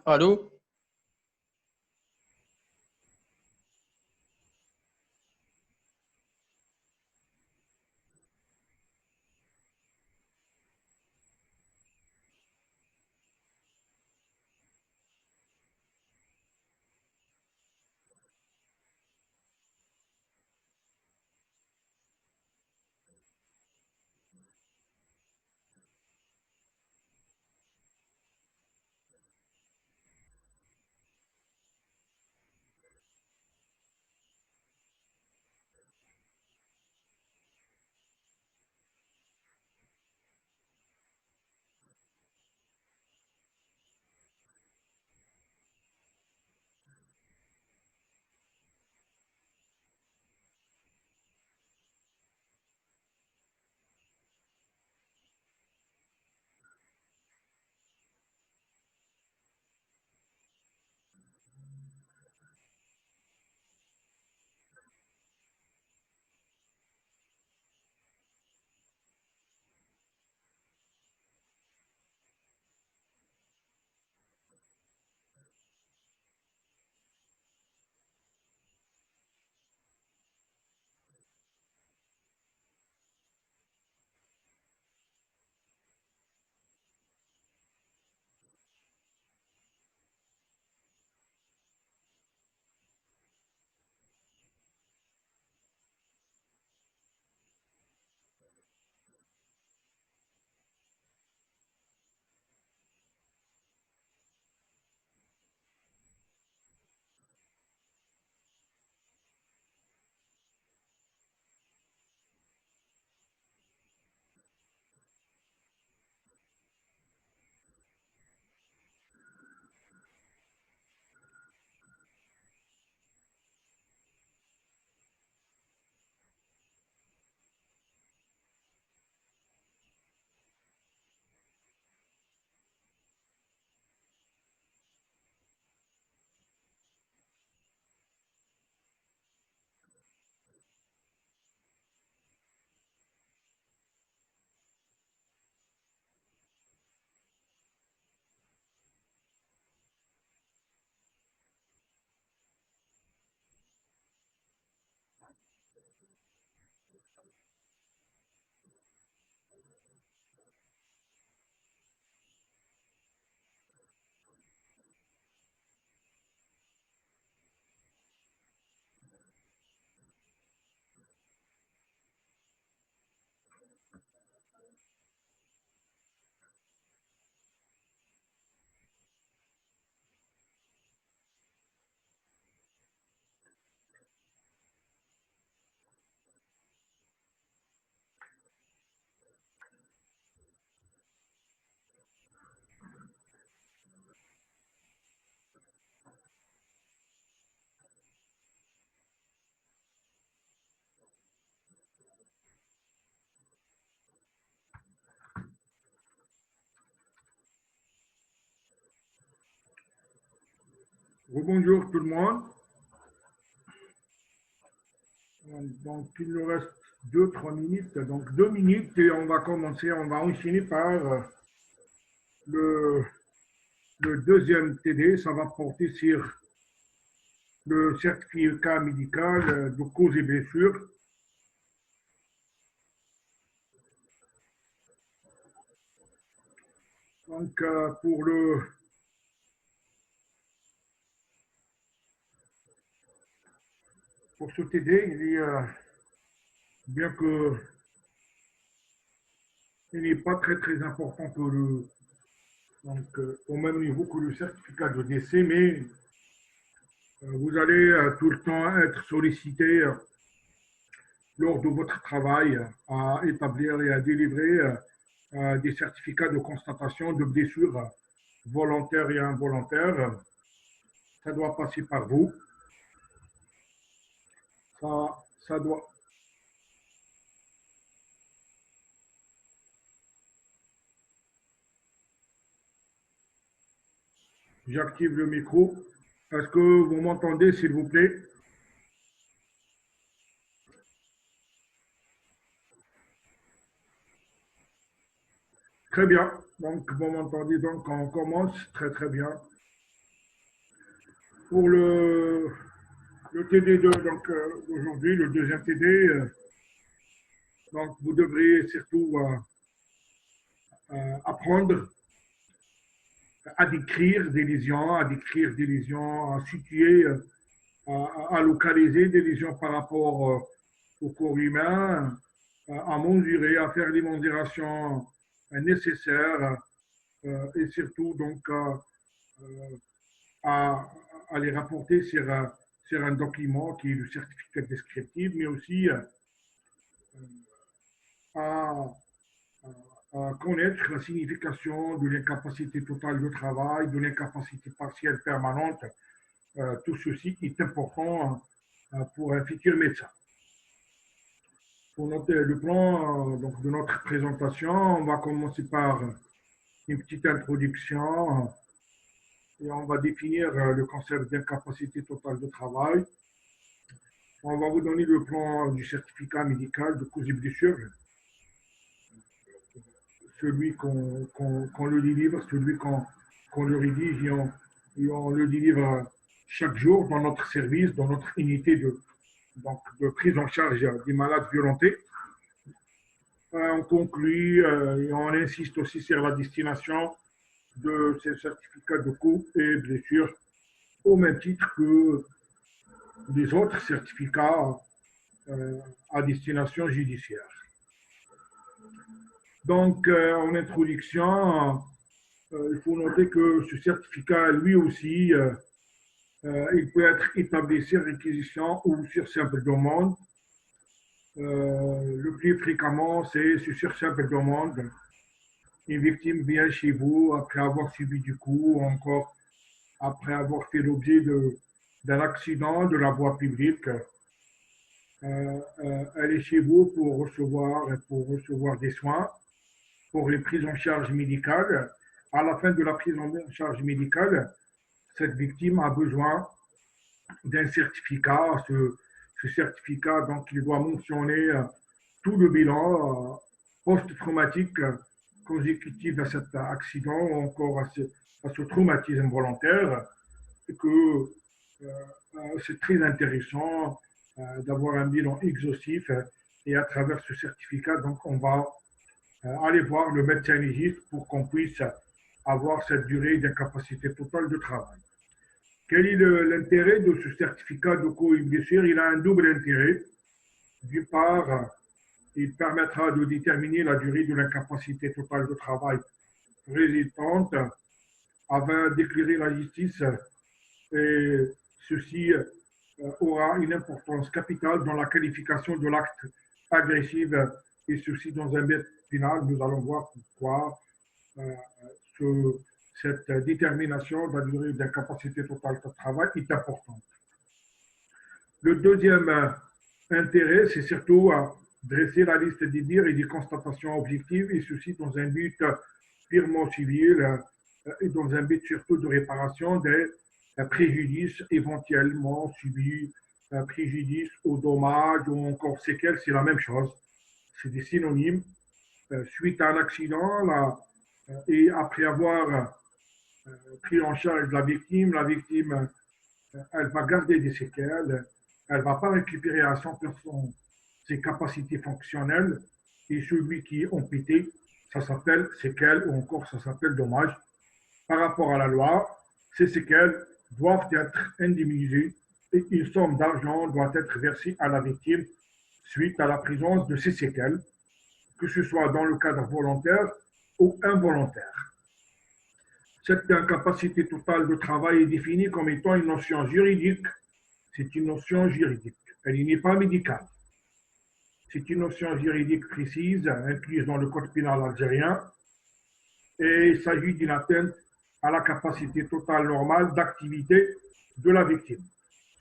Allô? Bonjour tout le monde. Donc, il nous reste 2-3 minutes. Donc, 2 minutes et on va commencer. On va enchaîner par le, le deuxième TD, ça va porter sur le certificat médical de causes et blessures. Donc, pour ce TD, bien que il n'est pas très important que au même niveau que le certificat de décès, mais vous allez tout le temps être sollicité lors de votre travail à établir et à délivrer des certificats de constatation de blessures volontaires et involontaires. Ça doit passer par vous. Ça doit. J'active le micro. Est-ce que vous m'entendez, s'il vous plaît? Très bien. Donc, vous m'entendez, donc on commence très bien. Pour le TD2, donc aujourd'hui, le deuxième TD, donc vous devrez surtout apprendre à décrire des lésions, à situer, à localiser des lésions par rapport au corps humain, à mesurer, à faire les mesurations nécessaires et surtout donc à, à les rapporter sur un document qui est le certificat descriptif, mais aussi à, à connaître la signification de l'incapacité totale de travail, de l'incapacité partielle permanente. Tout ceci est important pour un futur médecin. Pour noter le plan donc de notre présentation, on va commencer par une petite introduction et on va définir le concept d'incapacité totale de travail. On va vous donner le plan du certificat médical de cause et blessure, celui qu'on le délivre, celui qu'on le rédige et on le délivre chaque jour dans notre service, dans notre unité de prise en charge des malades violentés. On conclut et on insiste aussi sur la destination de ces certificats de coups et blessures au même titre que les autres certificats à destination judiciaire. Donc, en introduction, il faut noter que ce certificat, lui aussi, il peut être établi sur réquisition ou sur simple demande. Le plus fréquemment, c'est sur simple demande. Une victime vient chez vous après avoir subi du coup, ou encore après avoir fait l'objet d'un accident de la voie publique. Elle est chez vous pour recevoir des soins, pour une prise en charge médicale. À la fin de la prise en charge médicale, cette victime a besoin d'un certificat. Ce certificat, donc, il doit mentionner tout le bilan post-traumatique consécutif à cet accident ou encore à ce traumatisme volontaire. Et que c'est très intéressant d'avoir un bilan exhaustif et à travers ce certificat, donc, on va aller voir le médecin légiste pour qu'on puisse avoir cette durée d'incapacité totale de travail. Quel est l'intérêt de ce certificat de cause et blessure? Il a un double intérêt. D'une part, il permettra de déterminer la durée de l'incapacité totale de travail résultante afin d'éclairer la justice et ceci aura une importance capitale dans la qualification de l'acte agressif et ceci dans un but final. Nous allons voir pourquoi cette détermination de la durée d'incapacité totale de travail est importante. Le deuxième intérêt, c'est surtout dresser la liste des dires et des constatations objectives, et ceci dans un but purement civil et dans un but surtout de réparation des préjudices éventuellement subis, préjudices ou dommages ou encore séquelles, c'est la même chose. C'est des synonymes. Suite à un accident, Et après avoir pris en charge la victime, elle va garder des séquelles, elle ne va pas récupérer à 100% ses capacités fonctionnelles. Et celui qui est amputé, ça s'appelle séquelles ou encore ça s'appelle dommage. Par rapport à la loi, ces séquelles doivent être indemnisées et une somme d'argent doit être versée à la victime suite à la présence de ces séquelles, que ce soit dans le cadre volontaire ou involontaire. Cette incapacité totale de travail est définie comme étant une notion juridique. C'est une notion juridique. Elle n'est pas médicale. C'est une notion juridique précise, incluse dans le code pénal algérien, et il s'agit d'une atteinte à la capacité totale normale d'activité de la victime.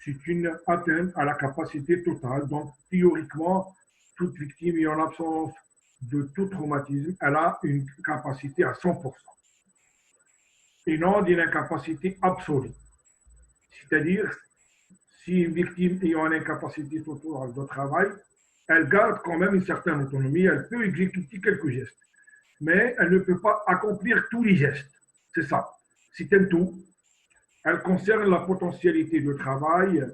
C'est une atteinte à la capacité totale. Donc, théoriquement, toute victime est en absence de tout traumatisme, elle a une capacité à 100%. Et non d'une incapacité absolue. C'est-à-dire, si une victime est en incapacité totale de travail, elle garde quand même une certaine autonomie, elle peut exécuter quelques gestes, mais elle ne peut pas accomplir tous les gestes. C'est ça. C'est un tout. Elle concerne la potentialité de travail,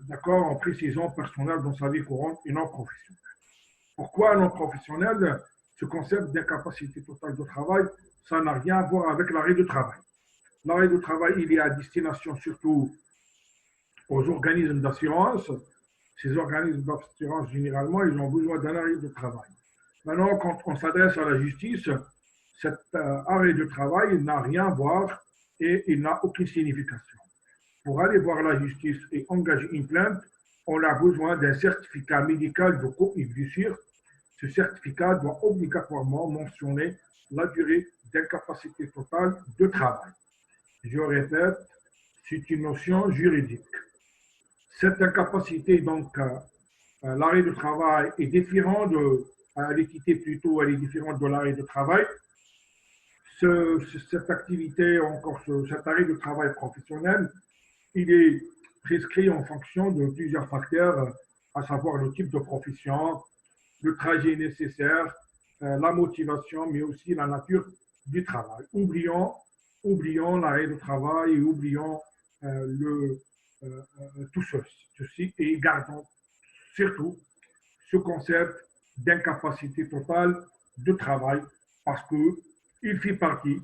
d'accord, en précisant personnelle dans sa vie courante et non professionnelle. Pourquoi non professionnelle? Ce concept d'incapacité totale de travail, ça n'a rien à voir avec l'arrêt de travail. L'arrêt de travail, il est à destination surtout aux organismes d'assurance. Ces organismes d'assurance, généralement, ils ont besoin d'un arrêt de travail. Maintenant, quand on s'adresse à la justice, cet arrêt de travail n'a rien à voir et il n'a aucune signification. Pour aller voir la justice et engager une plainte, on a besoin d'un certificat médical de co-blessure. Ce certificat doit obligatoirement mentionner la durée d'incapacité totale de travail. Je répète, c'est une notion juridique. Cette incapacité, donc, l'arrêt de travail est différent de, l'équité plutôt, elle est différente de l'arrêt de travail. Cette activité, encore cet arrêt de travail professionnel, il est prescrit en fonction de plusieurs facteurs, à savoir le type de profession, le trajet nécessaire, la motivation, mais aussi la nature du travail. Oublions l'arrêt de travail et oublions tout ceci et gardons surtout ce concept d'incapacité totale de travail parce qu'il fait partie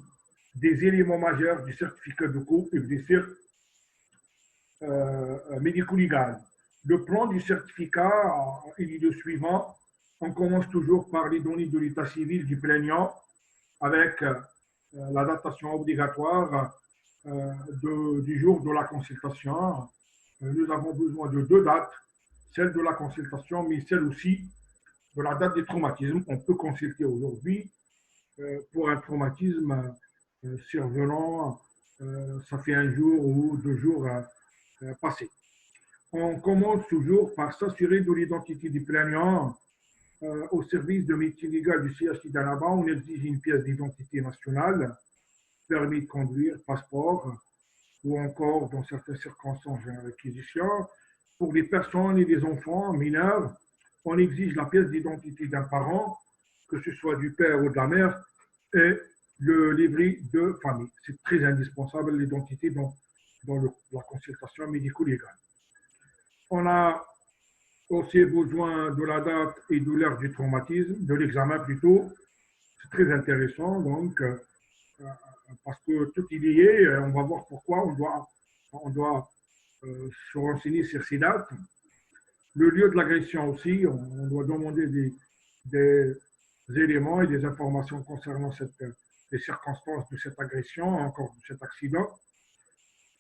des éléments majeurs du certificat de cours et blessure médico-légal. Le plan du certificat il est le suivant. On commence toujours par les données de l'état civil du plaignant avec la datation obligatoire du jour de la consultation. Nous avons besoin de deux dates, celle de la consultation, mais celle aussi de la date des traumatismes. On peut consulter aujourd'hui pour un traumatisme survenant, ça fait un jour ou 2 jours passés. On commence toujours par s'assurer de l'identité du plaignant. Au service de médecine légale du CHI d'Annaba, on exige une pièce d'identité nationale, permis de conduire, passeport, ou encore, dans certaines circonstances, une réquisition. Pour les personnes et les enfants mineurs, on exige la pièce d'identité d'un parent, que ce soit du père ou de la mère, et le livret de famille. C'est très indispensable, l'identité dans la consultation médico-légale. On a aussi besoin de la date et de l'heure du traumatisme, de l'examen plutôt. C'est très intéressant, donc, parce que tout est lié. On va voir pourquoi on doit se renseigner sur ces dates. Le lieu de l'agression aussi, on doit demander des éléments et des informations concernant les circonstances de cette agression, encore de cet accident.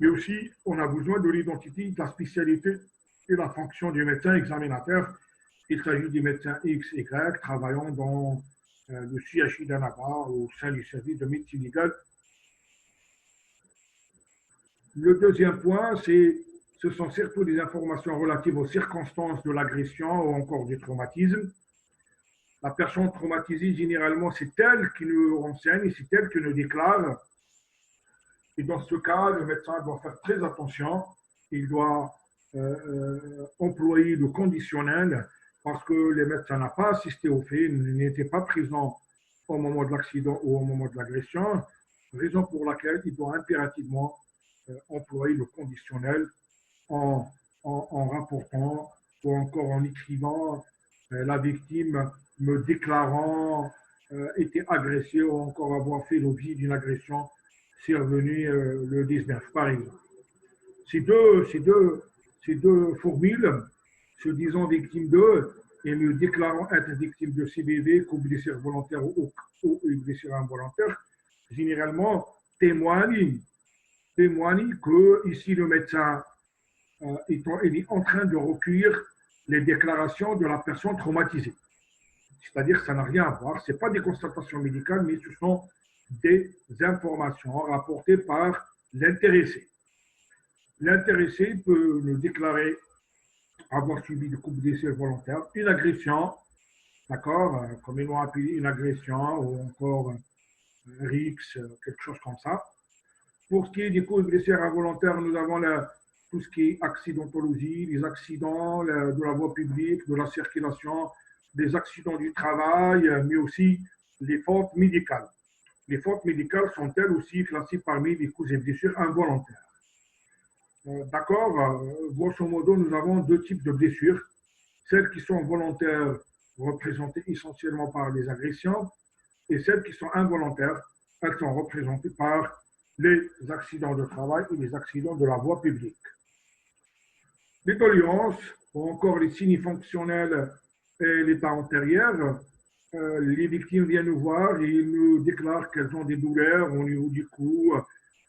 Mais aussi, on a besoin de l'identité, de la spécialité et la fonction du médecin examinateur. Il s'agit du médecin X, Y, travaillant dans le CHI d'Annaba au sein du service de médecine légale. Le deuxième point, ce sont surtout des informations relatives aux circonstances de l'agression ou encore du traumatisme. La personne traumatisée, généralement, c'est elle qui nous renseigne, c'est elle qui nous déclare. Et dans ce cas, le médecin doit faire très attention. Il doit employer le conditionnel parce que les médecins n'ont pas assisté au fait, n'étaient pas présents au moment de l'accident ou au moment de l'agression, raison pour laquelle il doit impérativement employer le conditionnel en, en rapportant ou encore en écrivant la victime me déclarant été agressé ou encore avoir fait l'objet d'une agression survenue le 19, par exemple. Ces deux formules, se disant victime de et me déclarant être victime de CBV, coup blessure volontaire ou blessure involontaire, généralement témoignent que ici le médecin est en train de recueillir les déclarations de la personne traumatisée. C'est-à-dire que ça n'a rien à voir, ce n'est pas des constatations médicales, mais ce sont des informations rapportées par l'intéressé. L'intéressé peut nous déclarer avoir subi de coups blessures volontaires, une agression, d'accord, comme ils l'ont appelé une agression ou encore un RIX, quelque chose comme ça. Pour ce qui est des coups de blessures involontaires, nous avons tout ce qui est accidentologie, les accidents de la voie publique, de la circulation, des accidents du travail, mais aussi les fautes médicales. Les fautes médicales sont elles aussi classées parmi les coups et blessures involontaires. D'accord, grosso modo, nous avons deux types de blessures. Celles qui sont volontaires, représentées essentiellement par les agressions, et celles qui sont involontaires, elles sont représentées par les accidents de travail et les accidents de la voie publique. Les doléances, ou encore les signes fonctionnels et l'état antérieur, les victimes viennent nous voir et ils nous déclarent qu'elles ont des douleurs au niveau du cou,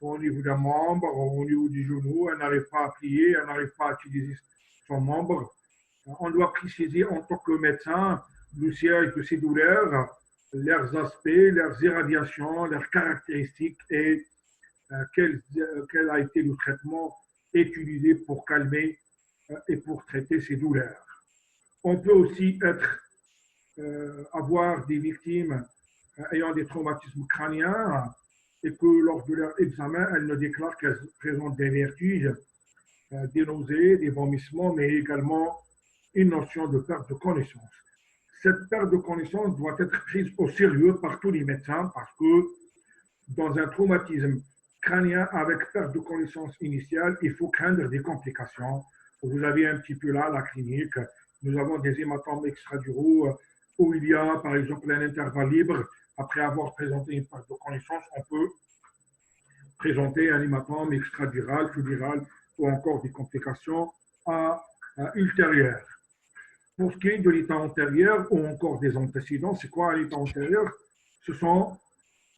au niveau d'un membre, au niveau du genou, elles n'arrivent pas à plier, elles n'arrivent pas à utiliser son membre. On doit préciser en tant que médecin le siège de ces douleurs, leurs aspects, leurs irradiations, leurs caractéristiques et quel a été le traitement utilisé pour calmer et pour traiter ces douleurs. On peut aussi avoir des victimes ayant des traumatismes crâniens et que lors de leur examen, elles ne déclarent qu'elles présentent des vertiges, des nausées, des vomissements, mais également une notion de perte de connaissance. Cette perte de connaissance doit être prise au sérieux par tous les médecins parce que dans un traumatisme crânien avec perte de connaissance initiale, il faut craindre des complications. Vous avez un petit peu là la clinique. Nous avons des hématomes extraduraux où il y a, par exemple, un intervalle libre. Après avoir présenté une perte de connaissance, on peut présenter un hématome extradural, subiral ou encore des complications ultérieures. Pour ce qui est de l'état antérieur ou encore des antécédents, c'est quoi l'état antérieur?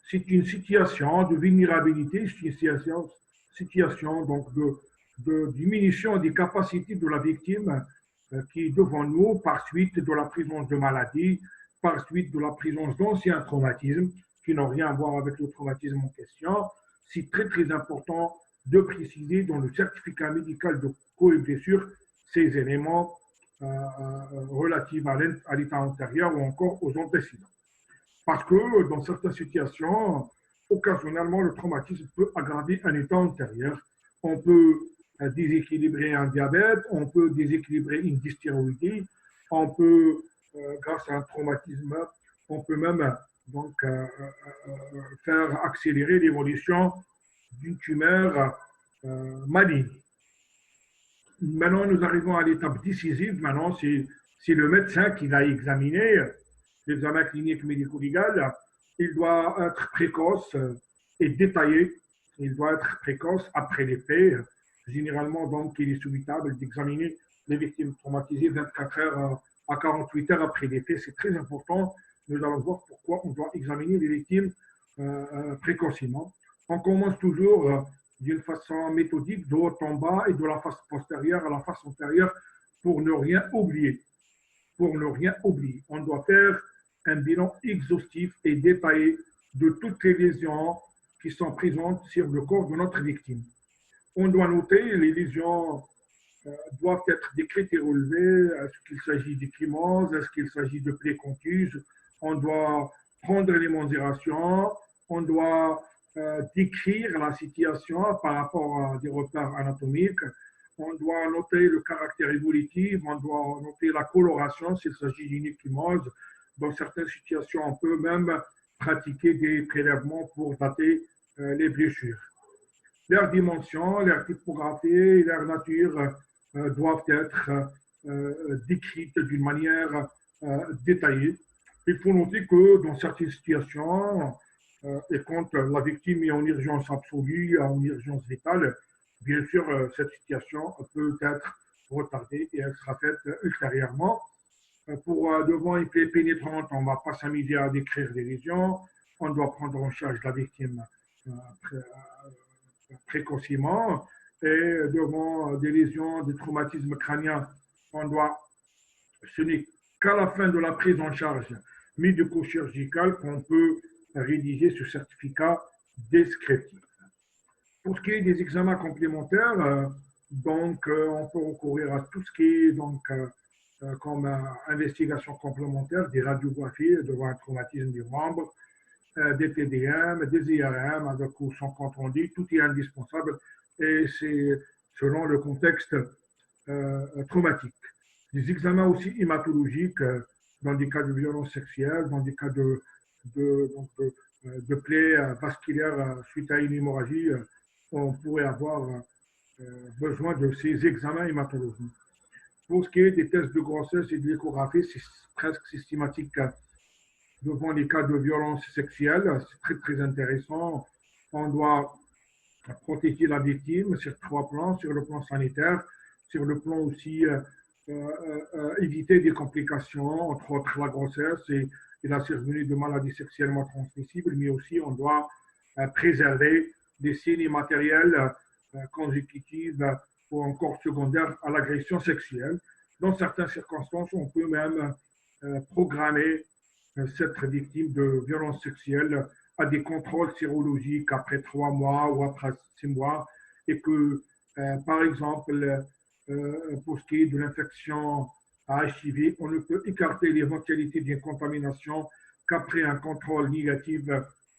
C'est une situation de vulnérabilité, c'est une situation donc de diminution des capacités de la victime qui est devant nous par suite de la présence de maladies, par suite de la présence d'anciens traumatismes qui n'ont rien à voir avec le traumatisme en question. C'est très très important de préciser dans le certificat médical de coups et blessures ces éléments relatifs à l'état antérieur ou encore aux antécédents. Parce que dans certaines situations, occasionnellement, le traumatisme peut aggraver un état antérieur. On peut déséquilibrer un diabète, on peut déséquilibrer une dysthyroïdie, on peut, grâce à un traumatisme, on peut même donc, faire accélérer l'évolution d'une tumeur maligne. Maintenant, nous arrivons à l'étape décisive. Maintenant, c'est le médecin qui va examiner l'examen clinique médico-légal. Il doit être précoce et détaillé. Il doit être précoce après les faits. Généralement, donc, il est souhaitable d'examiner les victimes traumatisées 24 heures à 48 heures après les faits. C'est très important. Nous allons voir pourquoi on doit examiner les victimes précocement. On commence toujours d'une façon méthodique, de haut en bas et de la face postérieure à la face antérieure pour ne rien oublier. Pour ne rien oublier. On doit faire un bilan exhaustif et détaillé de toutes les lésions qui sont présentes sur le corps de notre victime. On doit noter les lésions doivent être décrites et relevées. Est-ce qu'il s'agit d'échymoses? Est-ce qu'il s'agit de plaies contuses? On doit prendre les mensurations. On doit décrire la situation par rapport à des repères anatomiques. On doit noter le caractère évolutif. On doit noter la coloration s'il s'agit d'une échymose. Dans certaines situations, on peut même pratiquer des prélèvements pour dater les blessures. Leurs dimensions, leur typographie, leur nature doivent être décrites d'une manière détaillée. Il faut noter que dans certaines situations, et quand la victime est en urgence absolue, en urgence vitale, bien sûr, cette situation peut être retardée et elle sera faite ultérieurement. Pour devant une plaie pénétrante, on ne va pas s'amuser à décrire des lésions. On doit prendre en charge la victime précocement. Et devant des lésions, des traumatismes crâniens, ce n'est qu'à la fin de la prise en charge médico-chirurgicale qu'on peut rédiger ce certificat descriptif. Pour ce qui est des examens complémentaires, donc on peut recourir à tout ce qui est comme investigation complémentaire, des radiographies devant un traumatisme du membre, des TDM, des IRM avec ou sans compte rendu, tout est indispensable et c'est selon le contexte traumatique. Des examens aussi hématologiques dans des cas de violence sexuelle, dans des cas de plaies vasculaires suite à une hémorragie, on pourrait avoir besoin de ces examens hématologiques. Pour ce qui est des tests de grossesse et de l'échographie, c'est presque systématique devant les cas de violence sexuelle. C'est très, très intéressant. On doit protéger la victime sur 3 plans, sur le plan sanitaire, sur le plan aussi éviter des complications, entre autres la grossesse et la survenue de maladies sexuellement transmissibles, mais aussi on doit préserver des signes matériels consécutifs ou encore secondaires à l'agression sexuelle. Dans certaines circonstances, on peut même programmer cette victime de violences sexuelles à des contrôles sérologiques après 3 mois ou après 6 mois et que, par exemple, pour ce qui est de l'infection à HIV, on ne peut écarter l'éventualité d'une contamination qu'après un contrôle négatif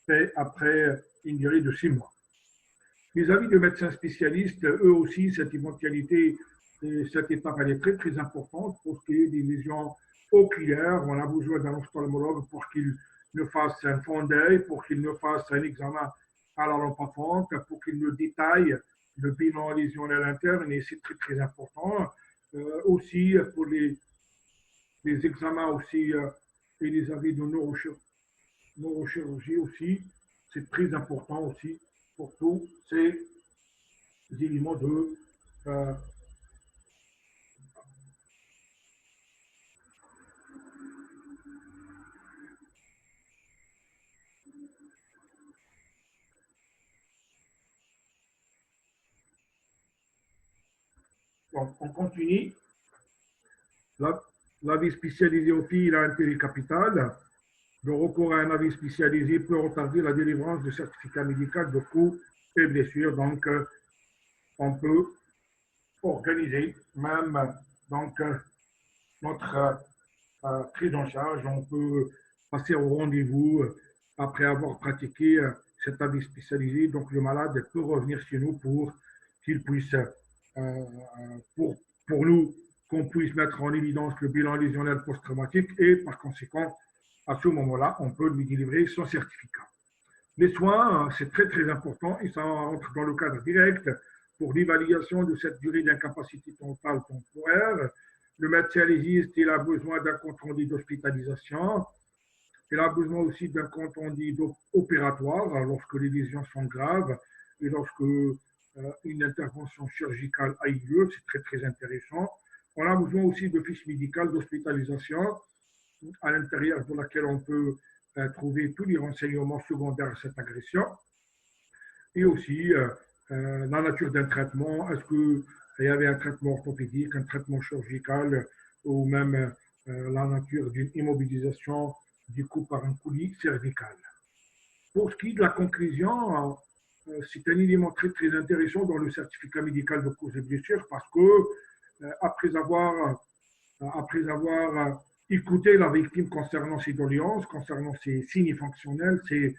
fait après une durée de 6 mois. Les avis de médecins spécialistes, eux aussi, cette éventualité, cette étape, elle est très, très importante pour ce qui est des lésions oculaires. On a besoin d'un ophtalmologue pour qu'il nous fasse un fond d'œil, pour qu'il nous fasse un examen à la lampe à fente, pour qu'il nous détaille le bilan lésionnel interne, et c'est très, très important. Aussi, pour les examens aussi, et les avis de neurochirurgie aussi, c'est très important aussi pour tous ces éléments de donc, on continue. L'avis spécialisé au FI, il a un intérêt capital. Le recours à un avis spécialisé peut retarder la délivrance de certificat médical de coups et blessures. Donc, on peut organiser même donc, notre prise en charge. On peut passer au rendez-vous après avoir pratiqué cet avis spécialisé. Donc, le malade peut revenir chez nous pour qu'il puisse, pour nous, qu'on puisse mettre en évidence le bilan lésionnel post-traumatique et par conséquent, à ce moment-là, on peut lui délivrer son certificat. Les soins, c'est très, très important et ça entre dans le cadre direct pour l'évaluation de cette durée d'incapacité totale temporaire. Le médecin légiste, il a besoin d'un compte rendu d'hospitalisation. Il a besoin aussi d'un compte rendu opératoire lorsque les lésions sont graves et lorsque une intervention chirurgicale a eu lieu. C'est très, très intéressant. On a besoin aussi de fiches médicales d'hospitalisation à l'intérieur de laquelle on peut trouver tous les renseignements secondaires à cette agression. Et aussi la nature d'un traitement. Est-ce qu'il y avait un traitement orthopédique, un traitement chirurgical ou même la nature d'une immobilisation du cou par un coulis cervical. Pour ce qui est de la conclusion, c'est un élément très, très intéressant dans le certificat médical de cause et blessures parce que après avoir écouté la victime concernant ses doléances, concernant ses signes fonctionnels, ses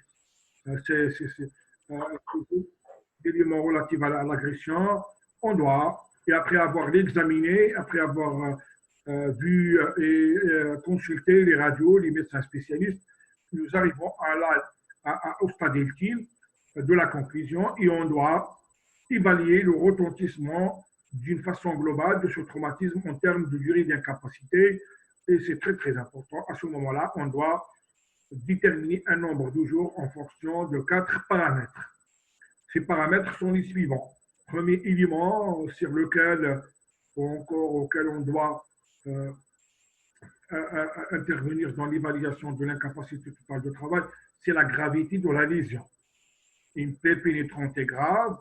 éléments relatifs à l'agression, on doit, et après avoir l'examiné, après avoir vu et consulté les radios, les médecins spécialistes, nous arrivons au stade ultime de la conclusion et on doit évaluer le retentissement d'une façon globale de ce traumatisme en termes de durée d'incapacité. Et c'est très, très important. À ce moment-là, on doit déterminer un nombre de jours en fonction de 4 paramètres. Ces paramètres sont les suivants. Premier élément sur lequel, auquel on doit intervenir dans l'évaluation de l'incapacité totale de travail, c'est la gravité de la lésion. Une plaie pénétrante est grave,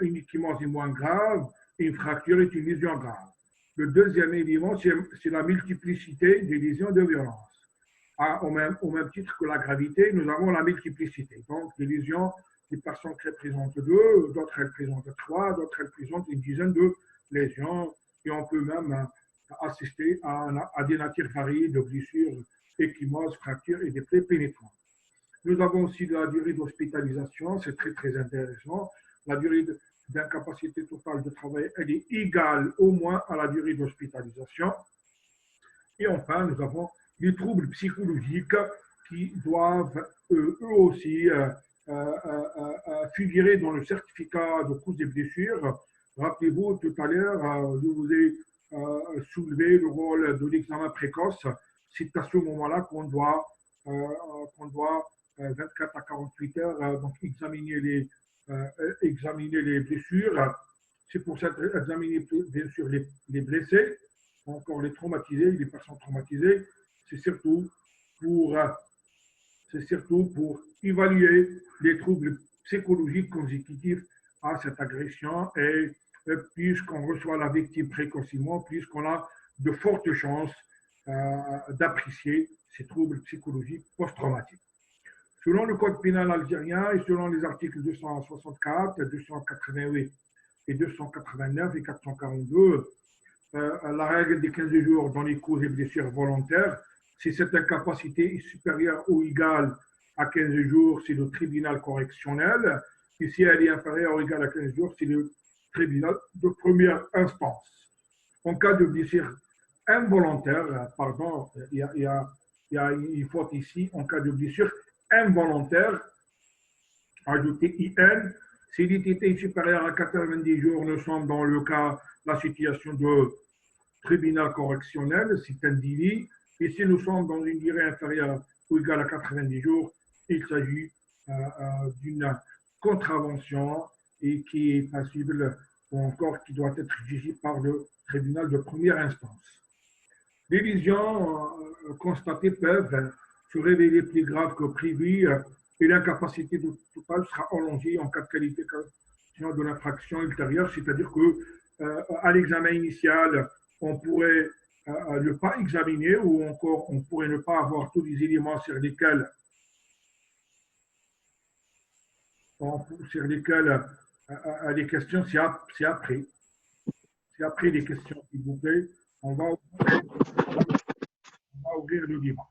une ecchymose est moins grave, une fracture est une lésion grave. Le deuxième élément, c'est la multiplicité des lésions de violence. Au même titre que la gravité, nous avons la multiplicité. Donc, des lésions, des personnes qui présentent 2, d'autres elles présentent 3, d'autres elles présentent une dizaine de lésions. Et on peut même assister à des natures variées de blessures, ecchymoses, fractures et des plaies pénétrantes. Nous avons aussi la durée d'hospitalisation, c'est très, très intéressant. La durée d'incapacité totale de travail, elle est égale au moins à la durée d'hospitalisation. Et enfin, nous avons les troubles psychologiques qui doivent eux aussi figurer dans le certificat de cause des blessures. Rappelez-vous, tout à l'heure, je vous ai soulevé le rôle de l'examen précoce. C'est à ce moment-là qu'on doit 24 à 48 heures donc examiner les blessures. C'est pour ça examiner bien sûr les blessés, encore les traumatisés, les personnes traumatisées. C'est surtout pour évaluer les troubles psychologiques consécutifs à cette agression et puisqu'on reçoit la victime précocement, puisqu'on a de fortes chances d'apprécier ces troubles psychologiques post-traumatiques. Selon le code pénal algérien et selon les articles 264, 288 et 289 et 442, la règle des 15 jours dans les causes et blessures volontaires, si cette incapacité est supérieure ou égale à 15 jours, c'est le tribunal correctionnel. Et si elle est inférieure ou égale à 15 jours, c'est le tribunal de première instance. En cas de blessure involontaire, pardon, il y a une faute ici, en cas de blessure involontaire, ajouter IN, si l'ITT est supérieur à 90 jours, nous sommes dans le cas, la situation de tribunal correctionnel, c'est un délit. Et si nous sommes dans une durée inférieure ou égale à 90 jours, il s'agit d'une contravention et qui est passible ou encore qui doit être jugée par le tribunal de première instance. Les lésions constatées peuvent se révéler plus graves que prévu et l'incapacité totale sera allongée en cas de qualification de l'infraction ultérieure, c'est-à-dire qu'à l'examen initial, on pourrait ne pas examiner ou encore on pourrait ne pas avoir tous les éléments sur lesquels les questions, c'est après. C'est après les questions, s'il vous plaît. On va ouvrir le débat.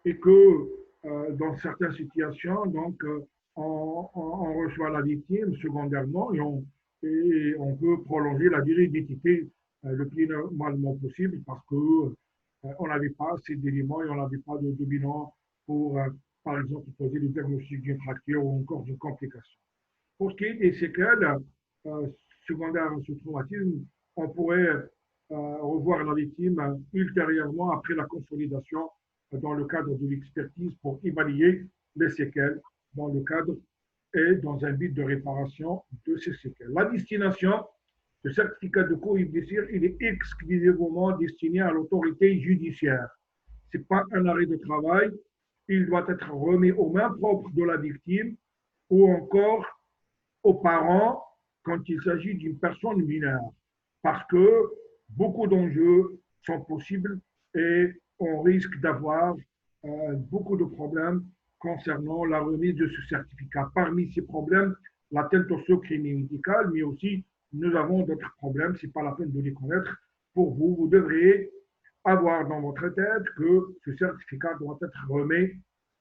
Et que dans certaines situations, donc, on reçoit la victime secondairement et on peut prolonger la durée d'équité le plus normalement possible parce qu'on n'avait pas assez d'éléments et on n'avait pas de bilan pour, par exemple, poser le diagnostic d'une fracture ou encore d'une complication. Pour ce qui est des séquelles secondaires à ce traumatisme, on pourrait revoir la victime ultérieurement après la consolidation dans le cadre de l'expertise pour évaluer les séquelles dans le cadre et dans un but de réparation de ces séquelles. La destination du certificat de cause et blessure, il est exclusivement destiné à l'autorité judiciaire. Ce n'est pas un arrêt de travail, il doit être remis aux mains propres de la victime ou encore aux parents quand il s'agit d'une personne mineure. Parce que beaucoup d'enjeux sont possibles et on risque d'avoir beaucoup de problèmes concernant la remise de ce certificat. Parmi ces problèmes, l'atteinte au secret médical, mais aussi nous avons d'autres problèmes, ce n'est pas la peine de les connaître. Pour vous, vous devriez avoir dans votre tête que ce certificat doit être remis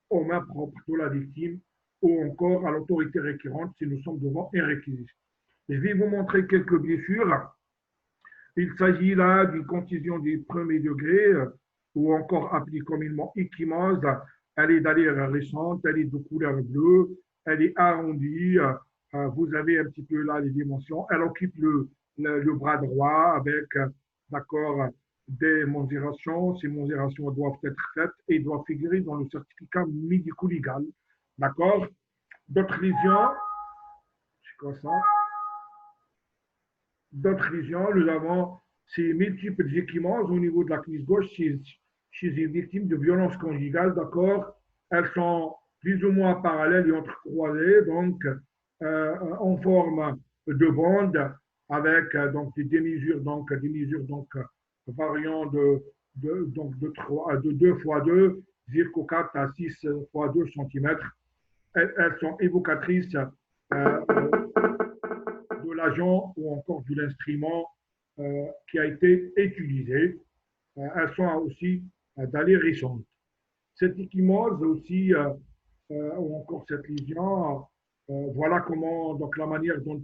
aux mains propres de la victime ou encore à l'autorité requérante si nous sommes devant un réquisition. Je vais vous montrer quelques blessures. Il s'agit là d'une contusion du premier degré ou encore appelée communément ecchymose Elle est d'allure récente, elle est de couleur bleue, elle est arrondie. Vous avez un petit peu là les dimensions. Elle occupe le bras droit avec, d'accord, des mensurations. Ces mensurations doivent être faites et doivent figurer dans le certificat médico-légal. D'accord? D'autres lésions, c'est quoi ça? D'autres lésions, nous avons ces multiples équipements au niveau de la cuisse gauche chez une victime de violence conjugale, d'accord? Elles sont plus ou moins parallèles et entrecroisées, donc en forme de bande avec donc des mesures variant de 2 fois 2 jusqu'au 4 à 6 fois 2 cm. Elles sont évocatrices de l'agent ou encore de l'instrument qui a été utilisé. Elles sont aussi d'allure récente. Cette échymose aussi, ou encore cette lésion, voilà comment, donc la manière dont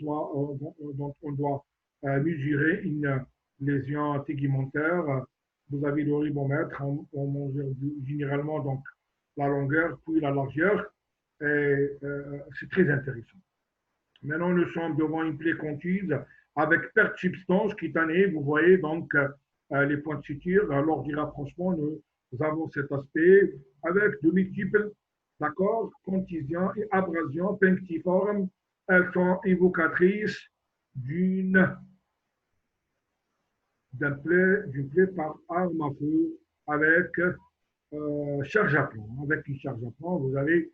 on doit mesurer une lésion tegumentaire. Vous avez le ribomètre, on mesure généralement donc la longueur puis la largeur, et c'est très intéressant. Maintenant, nous sommes devant une plaie contuse avec perte de substance cutanée. Vous voyez donc les points de suture. Lors du rapprochement, nous avons cet aspect avec de multiples contusions et abrasions punctiformes. Elles sont évocatrices d'une plaie par arme à feu avec charge à plomb. Avec une charge à plomb, vous avez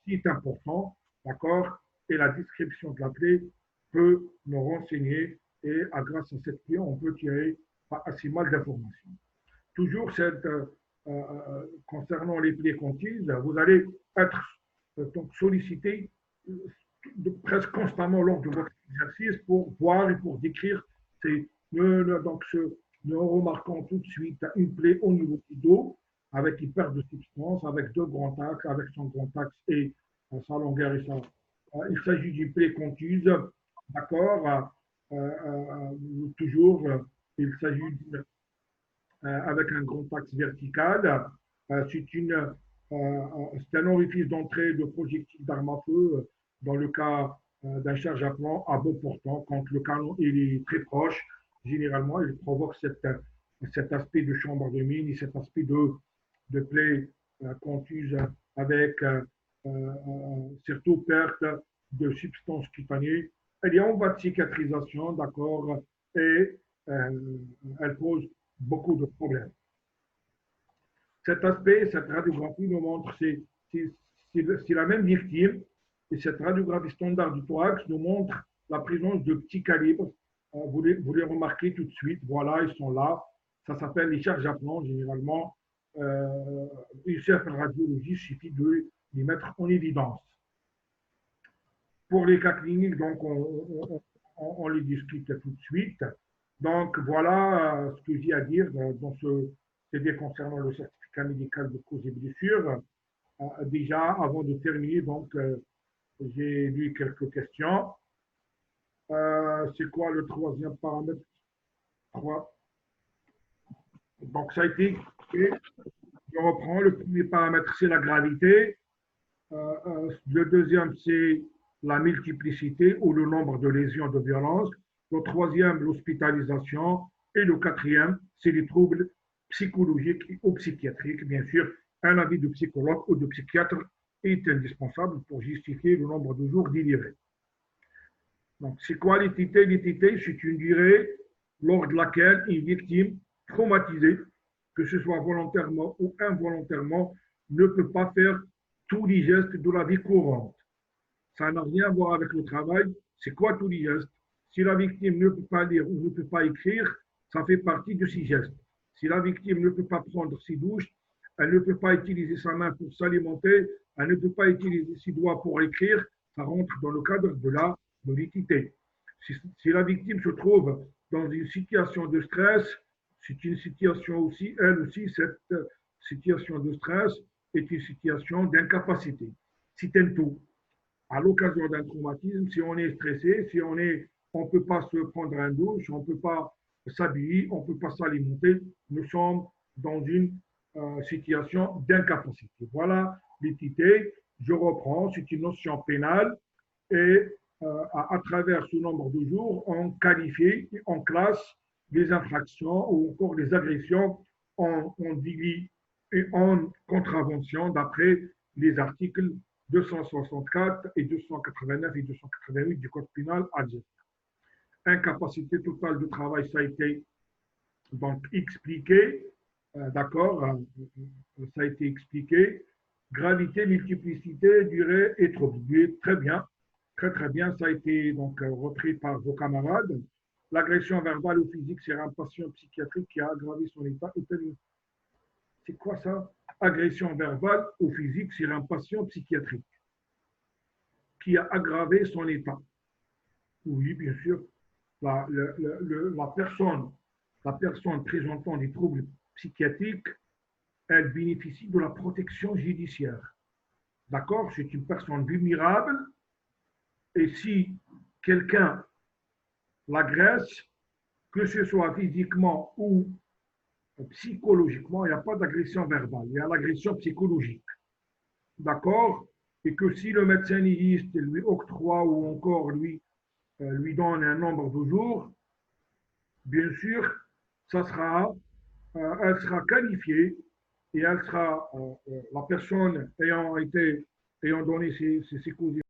site important, d'accord, et la description de la plaie peut nous renseigner et grâce à cette plaie, on peut tirer pas assez mal d'informations. Toujours concernant les plaies contises, vous allez être donc sollicité presque constamment lors de votre exercice pour voir et pour décrire ces, ne remarquant tout de suite une plaie au niveau du dos avec une perte de substance, avec deux grands axes, avec son grand axe et sa longueur et sa. Il s'agit d'une plaie contuse, d'accord, toujours, il s'agit avec un grand axe vertical. C'est un orifice d'entrée de projectiles d'armes à feu dans le cas d'un charge à plomb à bout portant. Quand le canon il est très proche, généralement, il provoque cet aspect de chambre de mine et cet aspect de plaie contuse avec surtout perte de substances cutanées. Elle est en voie de cicatrisation, d'accord, et elle pose beaucoup de problèmes. Cet aspect, cette radiographie nous montre c'est la même victime et cette radiographie standard du thorax nous montre la présence de petits calibres. Vous les remarquez tout de suite. Voilà, ils sont là. Ça s'appelle les charges à plomb, généralement. Une chef radiologie, il suffit de les mettre en évidence. Pour les cas cliniques, donc, on les discute tout de suite. Donc, voilà ce que j'ai à dire dans ce CD concernant le certificat médical de cause et blessures. Déjà, avant de terminer, donc, j'ai lu quelques questions. C'est quoi le troisième paramètre? 3. Donc, ça a été. Et je reprends. Le premier paramètre, c'est la gravité. Le deuxième, c'est la multiplicité ou le nombre de lésions de violence. Le troisième, l'hospitalisation. Et le quatrième, c'est les troubles psychologiques ou psychiatriques. Bien sûr, un avis de psychologue ou de psychiatre est indispensable pour justifier le nombre de jours délivrés. Donc, c'est quoi l'étité? L'étité, c'est une durée lors de laquelle une victime traumatisée, que ce soit volontairement ou involontairement, ne peut pas faire tous les gestes de la vie courante. Ça n'a rien à voir avec le travail. C'est quoi tous les gestes? Si la victime ne peut pas lire ou ne peut pas écrire, ça fait partie de ces gestes. Si la victime ne peut pas prendre ses douches, elle ne peut pas utiliser sa main pour s'alimenter, elle ne peut pas utiliser ses doigts pour écrire, ça rentre dans le cadre de la mobilité. Si la victime se trouve dans une situation de stress, c'est une situation aussi, elle aussi, cette situation de stress est une situation d'incapacité. C'est un tout. À l'occasion d'un traumatisme, si on est stressé, si on ne peut pas se prendre un douche, on ne peut pas s'habiller, on ne peut pas s'alimenter, nous sommes dans une situation d'incapacité. Voilà l'équité. Je reprends, c'est une notion pénale et à travers ce nombre de jours, on qualifie, on classe les infractions ou encore les agressions en délit et en contravention d'après les articles 264 et 289 et 288 du Code pénal algérien. Incapacité totale de travail, ça a été donc expliqué, d'accord, ça a été expliqué. Gravité, multiplicité, durée et trouble. Très bien, très bien, ça a été donc repris par vos camarades. L'agression verbale ou physique sur un patient psychiatrique qui a aggravé son état. C'est quoi ça? Agression verbale ou physique sur un patient psychiatrique qui a aggravé son état. Oui, bien sûr, la, la personne présentant des troubles psychiatriques, elle bénéficie de la protection judiciaire. D'accord? C'est une personne vulnérable et si quelqu'un l'agresse, que ce soit physiquement ou psychologiquement, il n'y a pas d'agression verbale, il y a l'agression psychologique. D'accord? Et que si le médecin légiste lui octroie ou encore lui donne un nombre de jours, bien sûr, elle sera qualifiée et elle sera, la personne ayant donné ses causes